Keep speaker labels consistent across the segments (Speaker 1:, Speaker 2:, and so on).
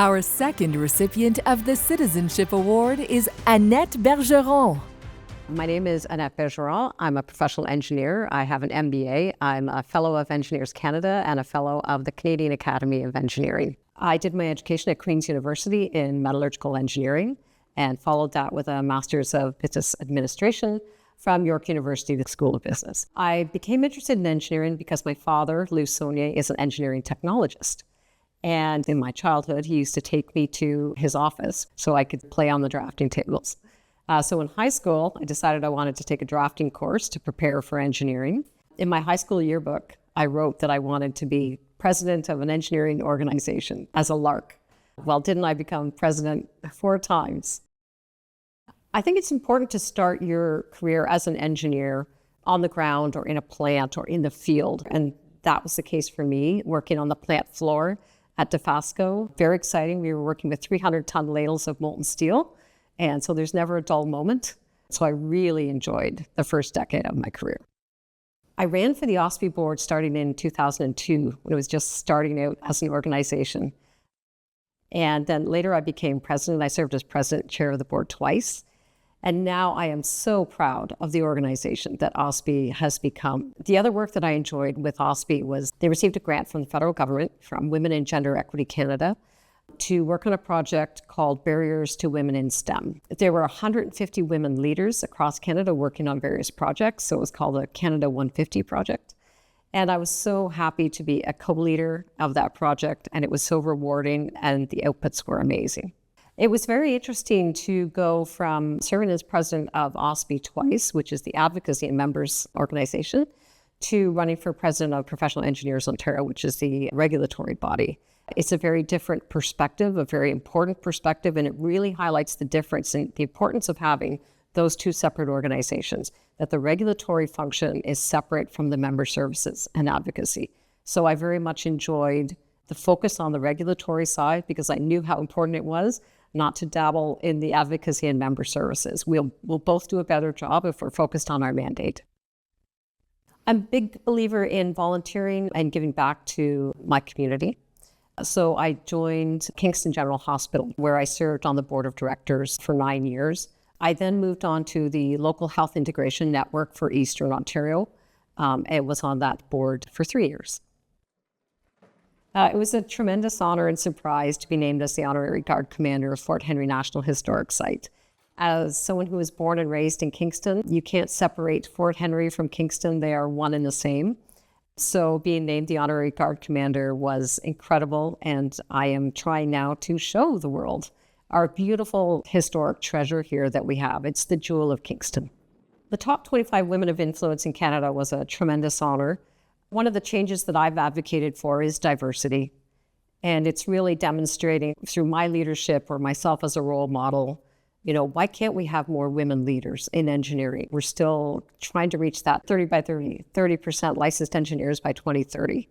Speaker 1: Our second recipient of the Citizenship Award is Annette Bergeron.
Speaker 2: My name is Annette Bergeron. I'm a professional engineer. I have an MBA. I'm a Fellow of Engineers Canada and a Fellow of the Canadian Academy of Engineering. I did my education at Queen's University in metallurgical engineering and followed that with a Master's of Business Administration from York University, the School of Business. I became interested in engineering because my father, Lou Saunier, is an engineering technologist. And in my childhood, he used to take me to his office so I could play on the drafting tables. So in high school, I decided I wanted to take a drafting course to prepare for engineering. In my high school yearbook, I wrote that I wanted to be president of an engineering organization as a lark. Well, didn't I become president 4 times? I think it's important to start your career as an engineer on the ground or in a plant or in the field. And that was the case for me, working on the plant floor at Dofasco. Very exciting. We were working with 300-ton ladles of molten steel. And so there's never a dull moment. So I really enjoyed the first decade of my career. I ran for the OPEA board starting in 2002 when it was just starting out as an organization. And then later I became president. I served as president, chair of the board twice. And now I am so proud of the organization that OPEA has become. The other work that I enjoyed with OPEA was they received a grant from the federal government, from Women in Gender Equity Canada, to work on a project called Barriers to Women in STEM. There were 150 women leaders across Canada working on various projects, so it was called the Canada 150 project. And I was so happy to be a co-leader of that project, and it was so rewarding, and the outputs were amazing. It was very interesting to go from serving as president of OPEA twice, which is the advocacy and members organization, to running for president of Professional Engineers Ontario, which is the regulatory body. It's a very different perspective, a very important perspective, and it really highlights the difference and the importance of having those 2 separate organizations, that the regulatory function is separate from the member services and advocacy. So I very much enjoyed the focus on the regulatory side because I knew how important it was not to dabble in the advocacy and member services. We'll both do a better job if we're focused on our mandate. I'm a big believer in volunteering and giving back to my community. So I joined Kingston General Hospital, where I served on the board of directors for 9 years. I then moved on to the Local Health Integration Network for Eastern Ontario. And was on that board for 3 years. It was a tremendous honor and surprise to be named as the Honorary Guard Commander of Fort Henry National Historic Site. As someone who was born and raised in Kingston, you can't separate Fort Henry from Kingston. They are one and the same. So being named the Honorary Guard Commander was incredible, and I am trying now to show the world our beautiful historic treasure here that we have. It's the jewel of Kingston. The top 25 women of influence in Canada was a tremendous honor. One of the changes that I've advocated for is diversity, and it's really demonstrating through my leadership or myself as a role model, why can't we have more women leaders in engineering? We're still trying to reach that 30% licensed engineers by 2030.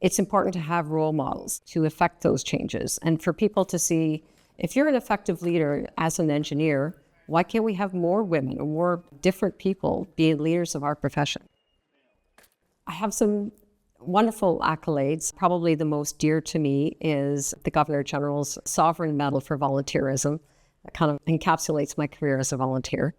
Speaker 2: It's important to have role models to affect those changes and for people to see, if you're an effective leader as an engineer, why can't we have more women or more different people being leaders of our profession? I have some wonderful accolades. Probably the most dear to me is the Governor General's Sovereign Medal for Volunteerism. That kind of encapsulates my career as a volunteer.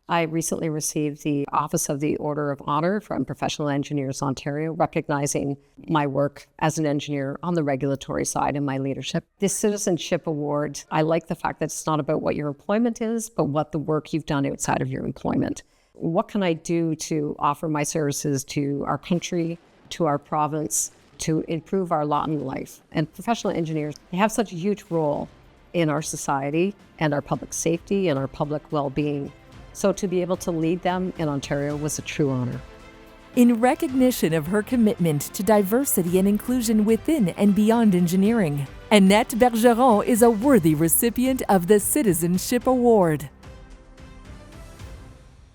Speaker 2: I recently received the Office of the Order of Honor from Professional Engineers Ontario, recognizing my work as an engineer on the regulatory side and my leadership. This Citizenship Award, I like the fact that it's not about what your employment is, but what the work you've done outside of your employment. What can I do to offer my services to our country, to our province, to improve our lot in life? And professional engineers, they have such a huge role in our society and our public safety and our public well-being. So to be able to lead them in Ontario was a true honor.
Speaker 1: In recognition of her commitment to diversity and inclusion within and beyond engineering, Annette Bergeron is a worthy recipient of the Citizenship Award.